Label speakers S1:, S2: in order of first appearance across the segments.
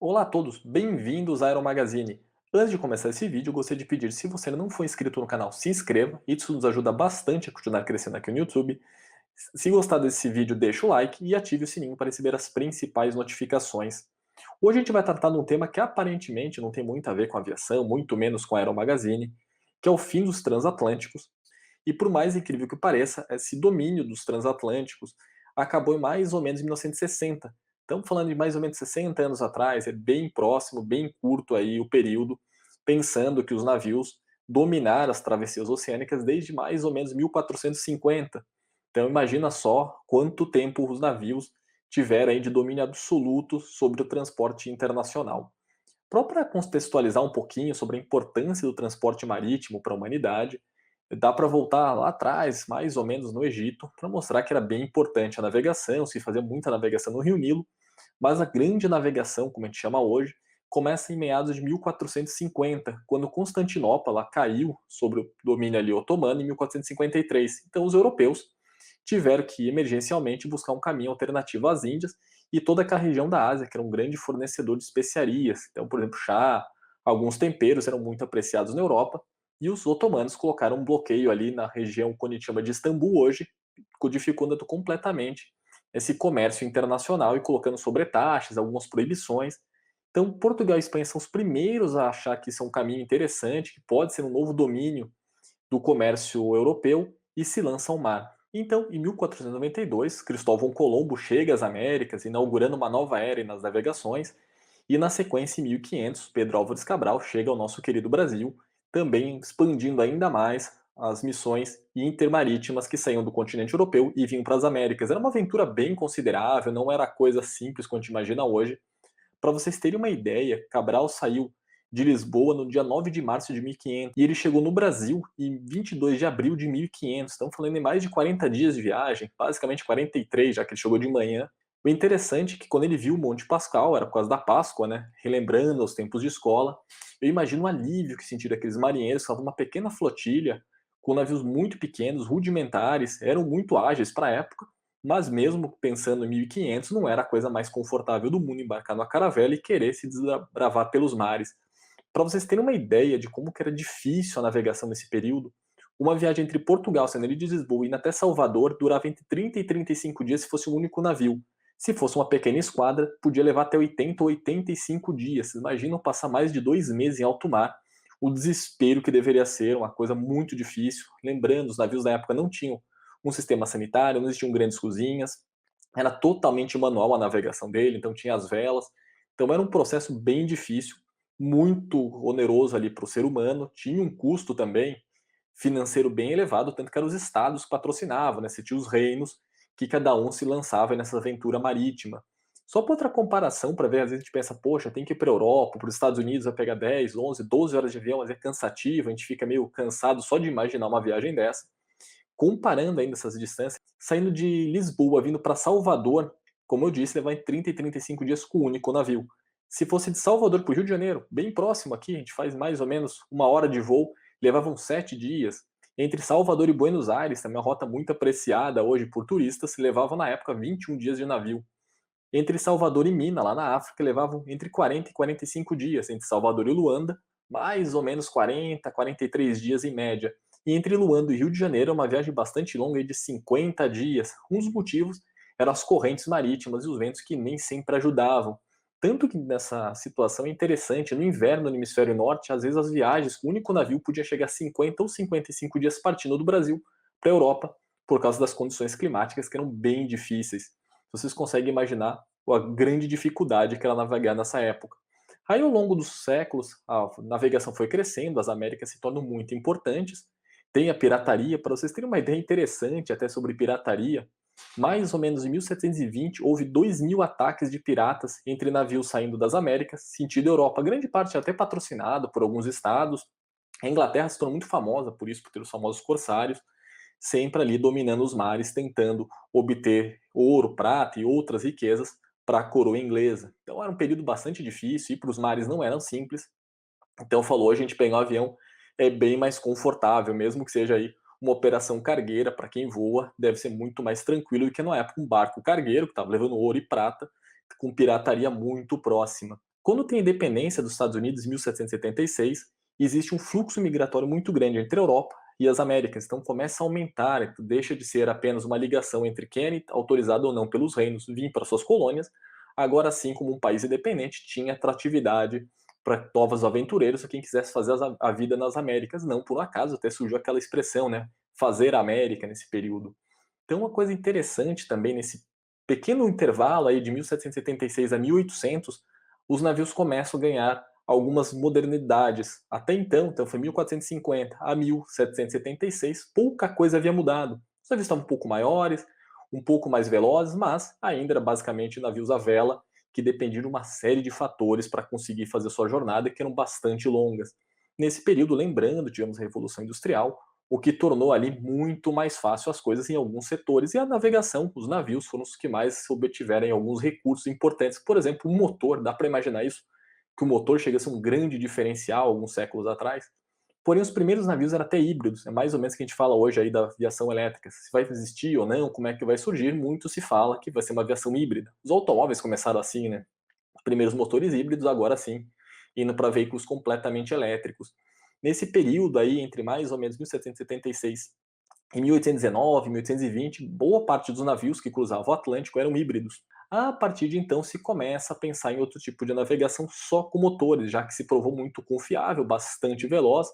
S1: Olá a todos, bem-vindos à Aero Magazine. Antes de começar esse vídeo, eu gostaria de pedir, se você ainda não for inscrito no canal, se inscreva, isso nos ajuda bastante a continuar crescendo aqui no YouTube. Se gostar desse vídeo, deixa o like e ative o sininho para receber as principais notificações. Hoje a gente vai tratar de um tema que aparentemente não tem muito a ver com aviação, muito menos com a Aero Magazine, que é o fim dos transatlânticos. E por mais incrível que pareça, esse domínio dos transatlânticos acabou em mais ou menos em 1960. Estamos falando de mais ou menos 60 anos atrás, é bem próximo, bem curto aí o período, pensando que os navios dominaram as travessias oceânicas desde mais ou menos 1450. Então imagina só quanto tempo os navios tiveram aí de domínio absoluto sobre o transporte internacional. Para contextualizar um pouquinho sobre a importância do transporte marítimo para a humanidade, dá para voltar lá atrás, mais ou menos no Egito, para mostrar que era bem importante a navegação, se fazia muita navegação no Rio Nilo, mas a grande navegação, como a gente chama hoje, começa em meados de 1450, quando Constantinopla caiu sobre o domínio ali otomano em 1453. Então os europeus tiveram que emergencialmente buscar um caminho alternativo às Índias e toda aquela região da Ásia, que era um grande fornecedor de especiarias. Então, por exemplo, chá, alguns temperos eram muito apreciados na Europa, e os otomanos colocaram um bloqueio ali na região que a gente chama de Istambul hoje, codificando completamente esse comércio internacional e colocando sobretaxas, algumas proibições. Então, Portugal e Espanha são os primeiros a achar que isso é um caminho interessante, que pode ser um novo domínio do comércio europeu e se lança ao mar. Então, em 1492, Cristóvão Colombo chega às Américas, inaugurando uma nova era nas navegações, e na sequência, em 1500, Pedro Álvares Cabral chega ao nosso querido Brasil, também expandindo ainda mais as missões intermarítimas que saíam do continente europeu e vinham para as Américas. Era uma aventura bem considerável, não era coisa simples como a gente imagina hoje. Para vocês terem uma ideia, Cabral saiu de Lisboa no dia 9 de março de 1500 e ele chegou no Brasil em 22 de abril de 1500. Estamos falando em mais de 40 dias de viagem, basicamente 43, já que ele chegou de manhã. O interessante é que quando ele viu o Monte Pascal, era por causa da Páscoa, né? Relembrando os tempos de escola, eu imagino o alívio que sentiram aqueles marinheiros que estavam uma pequena flotilha, com navios muito pequenos, rudimentares, eram muito ágeis para a época, mas mesmo pensando em 1500, não era a coisa mais confortável do mundo embarcar numa caravela e querer se desbravar pelos mares. Para vocês terem uma ideia de como que era difícil a navegação nesse período, uma viagem entre Portugal, saindo ali de Lisboa, e indo até Salvador, durava entre 30 e 35 dias se fosse um único navio. Se fosse uma pequena esquadra, podia levar até 80 ou 85 dias. Vocês imaginam passar mais de 2 meses em alto mar? O desespero que deveria ser, uma coisa muito difícil. Lembrando, os navios da época não tinham um sistema sanitário, não existiam grandes cozinhas, era totalmente manual a navegação dele, então tinha as velas. Então era um processo bem difícil, muito oneroso ali para o ser humano, tinha um custo também financeiro bem elevado, tanto que eram os estados que patrocinavam, né? Você tinha os reinos que cada um se lançava nessa aventura marítima. Só para outra comparação, para ver, às vezes a gente pensa, poxa, tem que ir para a Europa, para os Estados Unidos vai pegar 10, 11, 12 horas de avião, mas é cansativo, a gente fica meio cansado só de imaginar uma viagem dessa. Comparando ainda essas distâncias, saindo de Lisboa, vindo para Salvador, como eu disse, levar em 30 e 35 dias com o único navio. Se fosse de Salvador para o Rio de Janeiro, bem próximo aqui, a gente faz mais ou menos 1 hora de voo, levavam 7 dias. Entre Salvador e Buenos Aires, também é uma rota muito apreciada hoje por turistas, se levavam na época 21 dias de navio. Entre Salvador e Mina, lá na África, levavam entre 40 e 45 dias. Entre Salvador e Luanda, mais ou menos 40, 43 dias em média. E entre Luanda e Rio de Janeiro, é uma viagem bastante longa, de 50 dias. Um dos motivos eram as correntes marítimas e os ventos que nem sempre ajudavam. Tanto que nessa situação é interessante, no inverno no hemisfério norte, às vezes as viagens com o único navio podia chegar a 50 ou 55 dias partindo do Brasil para a Europa, por causa das condições climáticas que eram bem difíceis. Vocês conseguem imaginar a grande dificuldade que era navegar nessa época. Aí, ao longo dos séculos, a navegação foi crescendo, as Américas se tornam muito importantes. Tem a pirataria, para vocês terem uma ideia interessante até sobre pirataria, mais ou menos em 1720 houve 2.000 ataques de piratas entre navios saindo das Américas, sentido Europa, grande parte até patrocinado por alguns estados. A Inglaterra se tornou muito famosa por isso, por ter os famosos corsários, sempre ali dominando os mares, tentando obter ouro, prata e outras riquezas para a coroa inglesa. Então era um período bastante difícil, ir para os mares não era simples. Então falou, a gente pegar um avião é bem mais confortável, mesmo que seja aí uma operação cargueira para quem voa, deve ser muito mais tranquilo do que na época um barco cargueiro que estava levando ouro e prata com pirataria muito próxima. Quando tem a independência dos Estados Unidos em 1776, existe um fluxo migratório muito grande entre a Europa e as Américas, então começa a aumentar, deixa de ser apenas uma ligação entre quem era autorizado ou não pelos reinos vir para suas colônias, agora sim, como um país independente, tinha atratividade para novos aventureiros, quem quisesse fazer a vida nas Américas, não por um acaso, até surgiu aquela expressão, né, fazer a América nesse período. Então uma coisa interessante também nesse pequeno intervalo aí de 1776 a 1800, os navios começam a ganhar algumas modernidades. Até então foi 1450 a 1776, pouca coisa havia mudado. Os navios estavam um pouco maiores, um pouco mais velozes, mas ainda era basicamente navios à vela, que dependiam de uma série de fatores para conseguir fazer sua jornada, que eram bastante longas. Nesse período, lembrando, tivemos a Revolução Industrial, o que tornou ali muito mais fácil as coisas em alguns setores, e a navegação, os navios foram os que mais obtiveram alguns recursos importantes. Por exemplo, o motor, dá para imaginar isso? Que o motor chega a ser um grande diferencial alguns séculos atrás. Porém, os primeiros navios eram até híbridos, é mais ou menos o que a gente fala hoje aí da aviação elétrica. Se vai existir ou não, como é que vai surgir, muito se fala que vai ser uma aviação híbrida. Os automóveis começaram assim, né? Os primeiros motores híbridos, agora sim, indo para veículos completamente elétricos. Nesse período aí, entre mais ou menos 1776 e 1819, 1820, boa parte dos navios que cruzavam o Atlântico eram híbridos. A partir de então se começa a pensar em outro tipo de navegação só com motores, já que se provou muito confiável, bastante veloz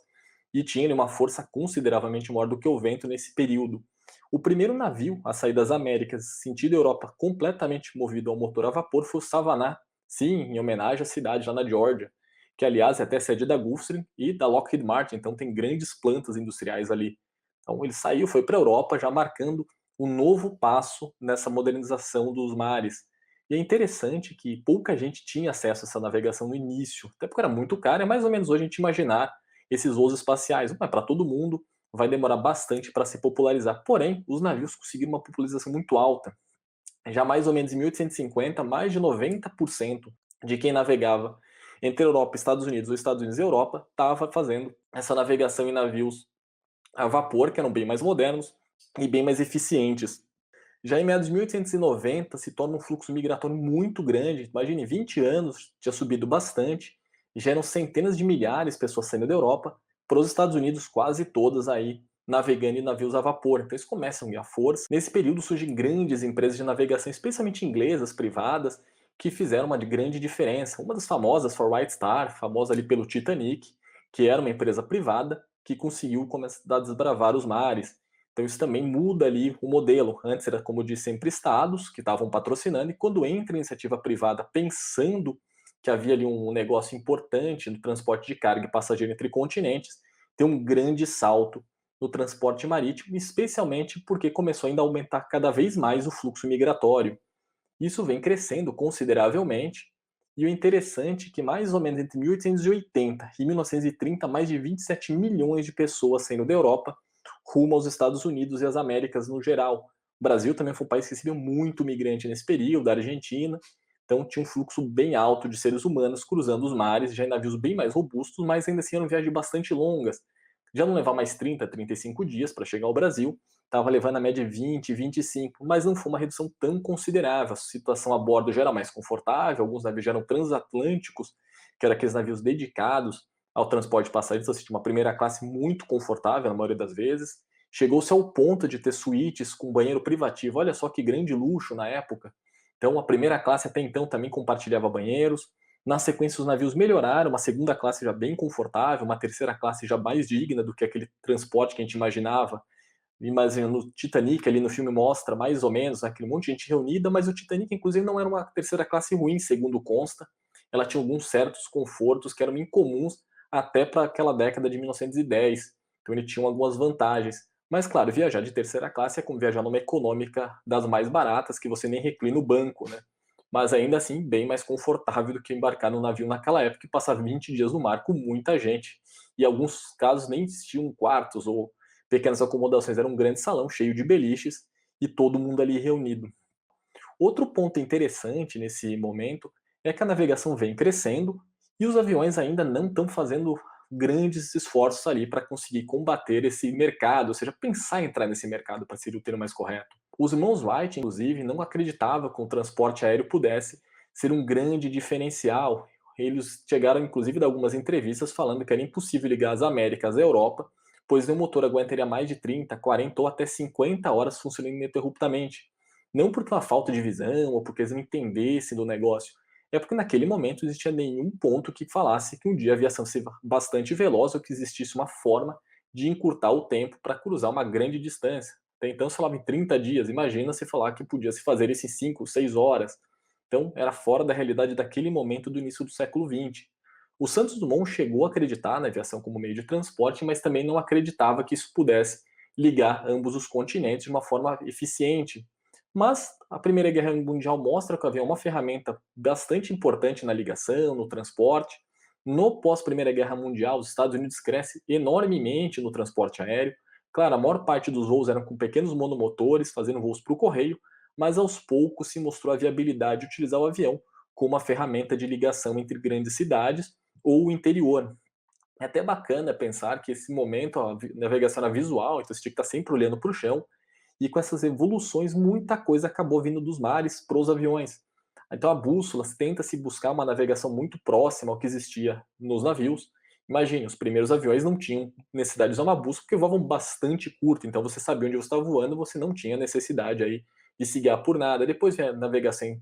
S1: e tinha uma força consideravelmente maior do que o vento nesse período. O primeiro navio a sair das Américas, sentido Europa, completamente movido ao motor a vapor, foi o Savannah, sim, em homenagem à cidade lá na Geórgia, que aliás é até sede da Gulfstream e da Lockheed Martin, então tem grandes plantas industriais ali. Então ele saiu, foi para a Europa, já marcando um novo passo nessa modernização dos mares. E é interessante que pouca gente tinha acesso a essa navegação no início, até porque era muito caro, é mais ou menos hoje a gente imaginar esses voos espaciais. Não é para todo mundo, vai demorar bastante para se popularizar. Porém, os navios conseguiram uma popularização muito alta. Já mais ou menos em 1850, mais de 90% de quem navegava entre Europa e Estados Unidos, ou Estados Unidos e Europa, estava fazendo essa navegação em navios a vapor, que eram bem mais modernos e bem mais eficientes. Já em meados de 1890 se torna um fluxo migratório muito grande. Imagine, 20 anos tinha subido bastante, e já eram centenas de milhares de pessoas saindo da Europa para os Estados Unidos, quase todas aí navegando em navios a vapor. Então eles começam a ganhar força. Nesse período surgem grandes empresas de navegação, especialmente inglesas, privadas, que fizeram uma grande diferença. Uma das famosas foi a White Star, famosa ali pelo Titanic, que era uma empresa privada que conseguiu começar a desbravar os mares. Então isso também muda ali o modelo. Antes era, como eu disse, sempre estados que estavam patrocinando, e quando entra a iniciativa privada pensando que havia ali um negócio importante no transporte de carga e passageiro entre continentes, tem um grande salto no transporte marítimo, especialmente porque começou ainda a aumentar cada vez mais o fluxo migratório. Isso vem crescendo consideravelmente, e o interessante é que mais ou menos entre 1880 e 1930, mais de 27 milhões de pessoas saindo da Europa rumo aos Estados Unidos e às Américas no geral. O Brasil também foi um país que recebeu muito migrante nesse período, da Argentina, então tinha um fluxo bem alto de seres humanos cruzando os mares, já em navios bem mais robustos, mas ainda assim eram viagens bastante longas. Já não levar mais 30, 35 dias para chegar ao Brasil, estava levando a média 20, 25, mas não foi uma redução tão considerável. A situação a bordo já era mais confortável, alguns navios já eram transatlânticos, que eram aqueles navios dedicados ao transporte de passageiros, então, você tinha uma primeira classe muito confortável na maioria das vezes. Chegou-se ao ponto de ter suítes com banheiro privativo. Olha só que grande luxo na época. Então, a primeira classe até então também compartilhava banheiros. Na sequência, os navios melhoraram, uma segunda classe já bem confortável, uma terceira classe já mais digna do que aquele transporte que a gente imaginava. Imagina, no Titanic, ali no filme mostra mais ou menos aquele monte de gente reunida, mas o Titanic, inclusive, não era uma terceira classe ruim, segundo consta. Ela tinha alguns certos confortos que eram incomuns até para aquela década de 1910. Então ele tinha algumas vantagens. Mas, claro, viajar de terceira classe é como viajar numa econômica das mais baratas, que você nem reclina o banco, né? Mas ainda assim, bem mais confortável do que embarcar num navio naquela época e passar 20 dias no mar com muita gente. E em alguns casos nem existiam quartos ou pequenas acomodações, era um grande salão cheio de beliches e todo mundo ali reunido. Outro ponto interessante nesse momento é que a navegação vem crescendo e os aviões ainda não estão fazendo grandes esforços ali para conseguir combater esse mercado, ou seja, pensar em entrar nesse mercado para ser o termo mais correto. Os irmãos Wright, inclusive, não acreditavam que o transporte aéreo pudesse ser um grande diferencial eles chegaram inclusive a dar algumas entrevistas falando que era impossível ligar as Américas à Europa, pois nenhum motor aguentaria mais de 30, 40 ou até 50 horas funcionando ininterruptamente. Não porque uma falta de visão ou porque eles não entendessem do negócio, é porque naquele momento não existia nenhum ponto que falasse que um dia a aviação seria bastante veloz ou que existisse uma forma de encurtar o tempo para cruzar uma grande distância. Até então se falava em 30 dias, imagina se falar que podia se fazer isso em 5, 6 horas. Então era fora da realidade daquele momento do início do século XX. O Santos Dumont chegou a acreditar na aviação como meio de transporte, mas também não acreditava que isso pudesse ligar ambos os continentes de uma forma eficiente. Mas a Primeira Guerra Mundial mostra que o avião é uma ferramenta bastante importante na ligação, no transporte. No pós-Primeira Guerra Mundial, os Estados Unidos crescem enormemente no transporte aéreo. Claro, a maior parte dos voos eram com pequenos monomotores, fazendo voos para o correio, mas aos poucos se mostrou a viabilidade de utilizar o avião como uma ferramenta de ligação entre grandes cidades ou o interior. É até bacana pensar que esse momento, a navegação era visual, então você tinha que estar sempre olhando para o chão, e com essas evoluções, muita coisa acabou vindo dos mares para os aviões. Então a bússola tenta se buscar uma navegação muito próxima ao que existia nos navios. Imagine, os primeiros aviões não tinham necessidade de usar uma bússola porque voavam bastante curto, então você sabia onde você estava voando, você não tinha necessidade aí de se guiar por nada. Depois vem a navegação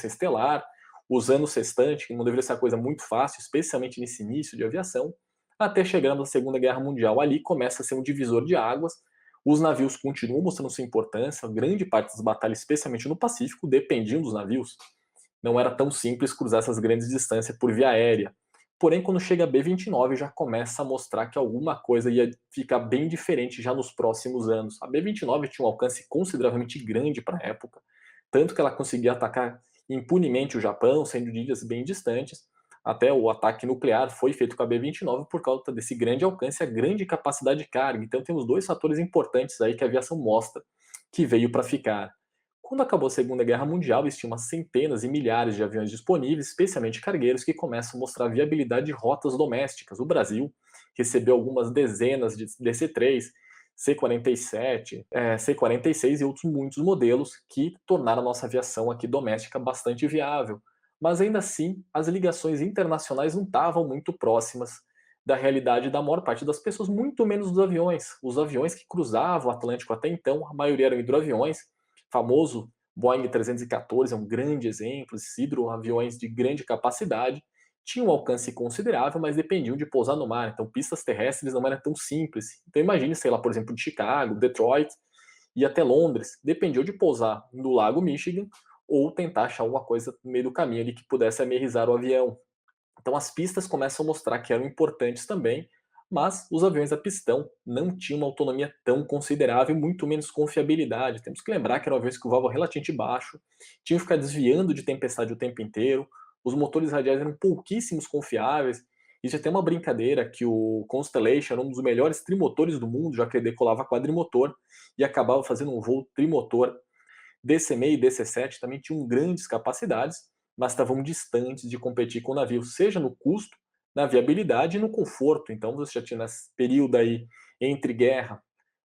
S1: estelar, usando o sextante, que não deveria ser uma coisa muito fácil, especialmente nesse início de aviação, até chegando na Segunda Guerra Mundial. Ali começa a ser um divisor de águas, os navios continuam mostrando sua importância, grande parte das batalhas, especialmente no Pacífico, dependiam dos navios. Não era tão simples cruzar essas grandes distâncias por via aérea. Porém, quando chega a B-29, já começa a mostrar que alguma coisa ia ficar bem diferente já nos próximos anos. A B-29 tinha um alcance consideravelmente grande para a época, tanto que ela conseguia atacar impunemente o Japão, sendo de ilhas bem distantes. Até o ataque nuclear foi feito com a B-29 por causa desse grande alcance e a grande capacidade de carga. Então temos dois fatores importantes aí que a aviação mostra que veio para ficar. Quando acabou a Segunda Guerra Mundial, existiam umas centenas e milhares de aviões disponíveis, especialmente cargueiros, que começam a mostrar a viabilidade de rotas domésticas. O Brasil recebeu algumas dezenas de DC-3, C-47, C-46 e outros muitos modelos que tornaram a nossa aviação aqui doméstica bastante viável. Mas ainda assim, as ligações internacionais não estavam muito próximas da realidade da maior parte das pessoas, muito menos dos aviões. Os aviões que cruzavam o Atlântico até então, a maioria eram hidroaviões, famoso Boeing 314 é um grande exemplo, esses hidroaviões de grande capacidade, tinham um alcance considerável, mas dependiam de pousar no mar, então pistas terrestres não eram tão simples. Então imagine, sei lá, por exemplo, de Chicago, Detroit e até Londres, dependiam de pousar no Lago Michigan ou tentar achar alguma coisa no meio do caminho ali que pudesse aterrissar o avião. Então as pistas começam a mostrar que eram importantes também, mas os aviões a pistão não tinham uma autonomia tão considerável e muito menos confiabilidade. Temos que lembrar que eram aviões que voavam relativamente baixo, tinham que ficar desviando de tempestade o tempo inteiro, os motores radiais eram pouquíssimos confiáveis. Isso até uma brincadeira que o Constellation era um dos melhores trimotores do mundo, já que ele decolava quadrimotor e acabava fazendo um voo trimotor. DC-6 e DC-7 também tinham grandes capacidades, mas estavam distantes de competir com o navio, seja no custo, na viabilidade e no conforto. Então você já tinha nesse período aí entre guerra,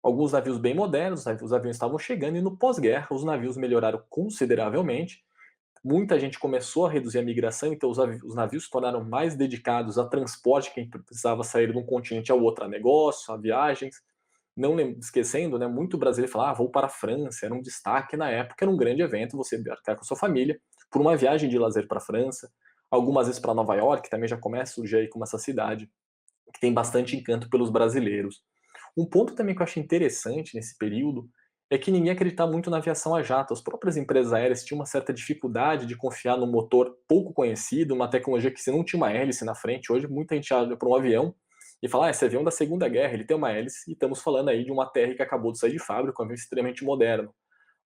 S1: alguns navios bem modernos, os aviões estavam chegando, e no pós-guerra os navios melhoraram consideravelmente. Muita gente começou a reduzir a migração, então os navios se tornaram mais dedicados a transporte, quem precisava sair de um continente ao outro, a negócio, a viagens. Não esquecendo, né, muito brasileiro fala, vou para a França, era um destaque na época, era um grande evento, você embarcar com a sua família por uma viagem de lazer para a França, algumas vezes para Nova York, também já começa a surgir aí como essa cidade, que tem bastante encanto pelos brasileiros. Um ponto também que eu acho interessante nesse período é que ninguém acreditava muito na aviação a jato. As próprias empresas aéreas tinham uma certa dificuldade de confiar no motor pouco conhecido, uma tecnologia que se não tinha uma hélice na frente. Hoje muita gente olha para um avião e fala, esse avião é da Segunda Guerra, ele tem uma hélice, e estamos falando aí de uma TR que acabou de sair de fábrica, um avião extremamente moderno.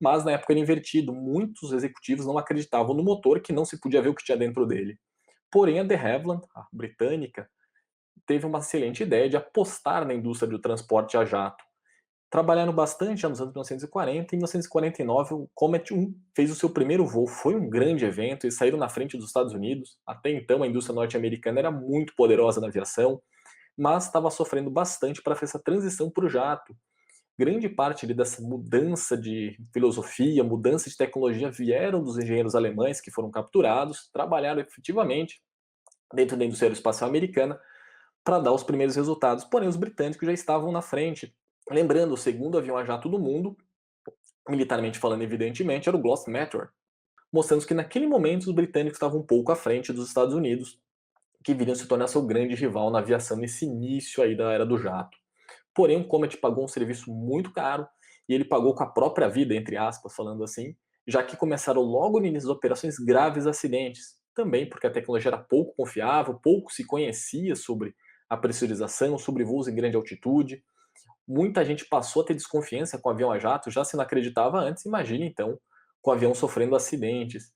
S1: Mas na época era invertido, muitos executivos não acreditavam no motor, que não se podia ver o que tinha dentro dele. Porém, a de Havilland, a britânica, teve uma excelente ideia de apostar na indústria do transporte a jato. Trabalharam bastante já nos anos 1940, e em 1949 o Comet 1 fez o seu primeiro voo. Foi um grande evento, eles saíram na frente dos Estados Unidos. Até então a indústria norte-americana era muito poderosa na aviação, mas estava sofrendo bastante para essa transição para o jato. Grande parte ali dessa mudança de filosofia, mudança de tecnologia vieram dos engenheiros alemães que foram capturados, trabalharam efetivamente dentro da indústria aeroespacial americana para dar os primeiros resultados. Porém, os britânicos já estavam na frente. Lembrando, o segundo avião a jato do mundo, militarmente falando, evidentemente, era o Glossmatter, mostrando que naquele momento os britânicos estavam um pouco à frente dos Estados Unidos, que viriam se tornar seu grande rival na aviação nesse início aí da era do jato. Porém, o Comet pagou um serviço muito caro, e ele pagou com a própria vida, entre aspas, falando assim, já que começaram logo no início das operações graves acidentes. Também porque a tecnologia era pouco confiável, pouco se conhecia sobre a pressurização, sobre voos em grande altitude. Muita gente passou a ter desconfiança com o avião a jato, já se não acreditava antes, imagine então com o avião sofrendo acidentes.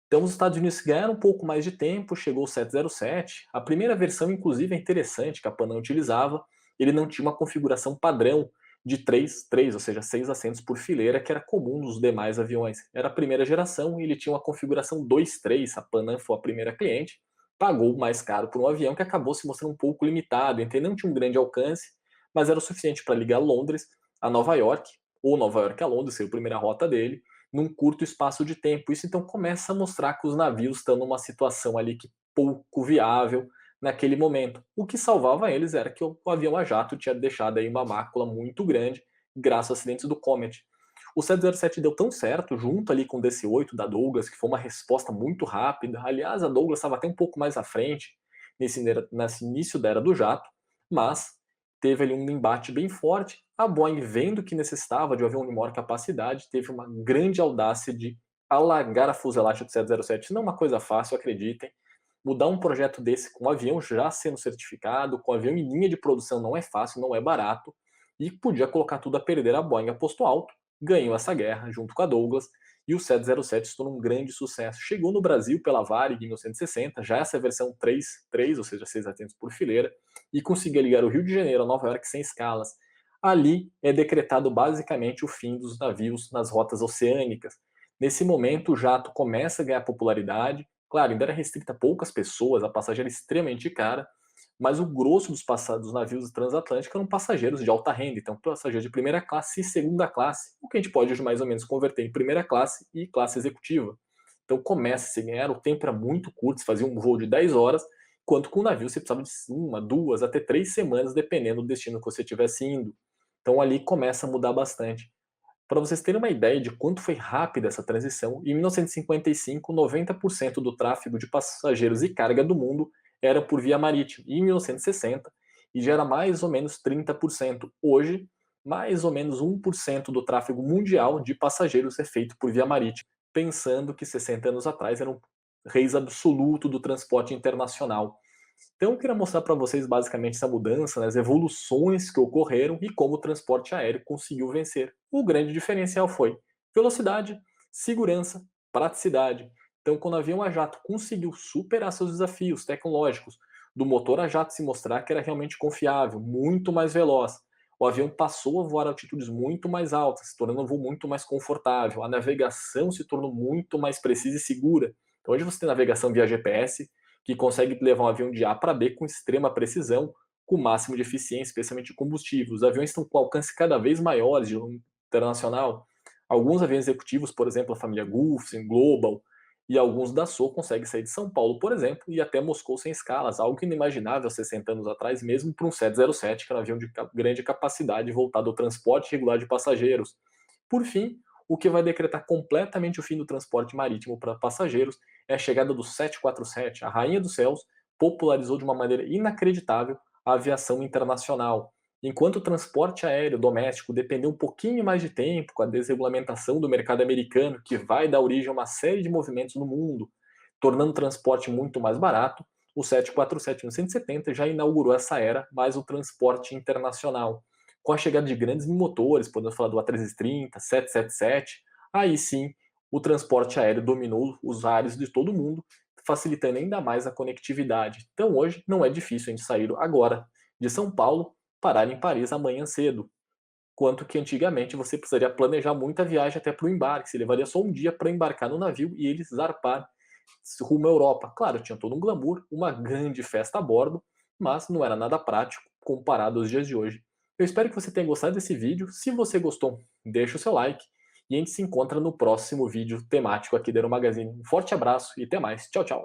S1: Então os Estados Unidos ganharam um pouco mais de tempo, chegou o 707. A primeira versão, inclusive, é interessante, que a Pan utilizava. Ele não tinha uma configuração padrão de 3, ou seja, 6 assentos por fileira, que era comum nos demais aviões. Era a primeira geração e ele tinha uma configuração 2-3. A Pan foi a primeira cliente, pagou mais caro por um avião que acabou se mostrando um pouco limitado, então ele não tinha um grande alcance, mas era o suficiente para ligar Londres a Nova York, ou Nova York a Londres, seria a primeira rota dele, num curto espaço de tempo. Isso então começa a mostrar que os navios estão numa situação ali que pouco viável naquele momento. O que salvava eles era que o avião a jato tinha deixado aí uma mácula muito grande graças aos acidentes do Comet. O 707 deu tão certo, junto ali com o DC-8 da Douglas, que foi uma resposta muito rápida. Aliás, a Douglas estava até um pouco mais à frente nesse início da era do jato, mas teve ali um embate bem forte. A Boeing, vendo que necessitava de um avião de maior capacidade, teve uma grande audácia de alargar a fuselagem do 707. Não é uma coisa fácil, acreditem. Mudar um projeto desse com um avião já sendo certificado, com um avião em linha de produção não é fácil, não é barato, e podia colocar tudo a perder. A Boeing apostou alto, ganhou essa guerra junto com a Douglas, e o 707 se tornou um grande sucesso. Chegou no Brasil pela Varig em 1960, já essa versão 3, ou seja, 6 assentos por fileira, e conseguia ligar o Rio de Janeiro a Nova York sem escalas. Ali é decretado basicamente o fim dos navios nas rotas oceânicas. Nesse momento, o jato começa a ganhar popularidade. Claro, ainda era restrita a poucas pessoas, a passagem era extremamente cara, mas o grosso dos navios transatlânticos eram passageiros de alta renda, então passageiros de primeira classe e segunda classe, o que a gente pode hoje mais ou menos converter em primeira classe e classe executiva. Então começa a se ganhar, o tempo era muito curto, se fazia um voo de 10 horas, enquanto com o navio você precisava de 1, 2, até 3 semanas, dependendo do destino que você estivesse indo. Então ali começa a mudar bastante. Para vocês terem uma ideia de quanto foi rápida essa transição, em 1955, 90% do tráfego de passageiros e carga do mundo era por via marítima. E em 1960, e já era mais ou menos 30%. Hoje, mais ou menos 1% do tráfego mundial de passageiros é feito por via marítima. Pensando que 60 anos atrás era um reis absoluto do transporte internacional. Então eu queria mostrar para vocês basicamente essa mudança, né, as evoluções que ocorreram e como o transporte aéreo conseguiu vencer. O grande diferencial foi velocidade, segurança, praticidade. Então, quando o avião a jato conseguiu superar seus desafios tecnológicos, do motor a jato se mostrar que era realmente confiável, muito mais veloz, o avião passou a voar a altitudes muito mais altas, se tornando um voo muito mais confortável, a navegação se tornou muito mais precisa e segura. Então, hoje você tem navegação via GPS, que consegue levar um avião de A para B com extrema precisão, com o máximo de eficiência, especialmente de combustível. Os aviões estão com alcance cada vez maiores de internacional. Alguns aviões executivos, por exemplo, a família Gulfstream, Global e alguns da SO conseguem sair de São Paulo, por exemplo, e até Moscou sem escalas, algo inimaginável há 60 anos atrás, mesmo para um 707, que era um avião de grande capacidade voltado ao transporte regular de passageiros. Por fim, o que vai decretar completamente o fim do transporte marítimo para passageiros é a chegada do 747. A rainha dos céus popularizou de uma maneira inacreditável a aviação internacional. Enquanto o transporte aéreo doméstico dependeu um pouquinho mais de tempo com a desregulamentação do mercado americano, que vai dar origem a uma série de movimentos no mundo, tornando o transporte muito mais barato, o 747 em 1970 já inaugurou essa era, mais o transporte internacional. Com a chegada de grandes motores, podemos falar do A330, 777, aí sim o transporte aéreo dominou os ares de todo mundo, facilitando ainda mais a conectividade. Então hoje não é difícil a gente sair agora de São Paulo, parar em Paris amanhã cedo. Quanto que antigamente você precisaria planejar muita viagem até para o embarque, você levaria só um dia para embarcar no navio e ele zarpar rumo à Europa. Claro, tinha todo um glamour, uma grande festa a bordo, mas não era nada prático comparado aos dias de hoje. Eu espero que você tenha gostado desse vídeo. Se você gostou, deixa o seu like e a gente se encontra no próximo vídeo temático aqui da Aero Magazine. Um forte abraço e até mais. Tchau, tchau.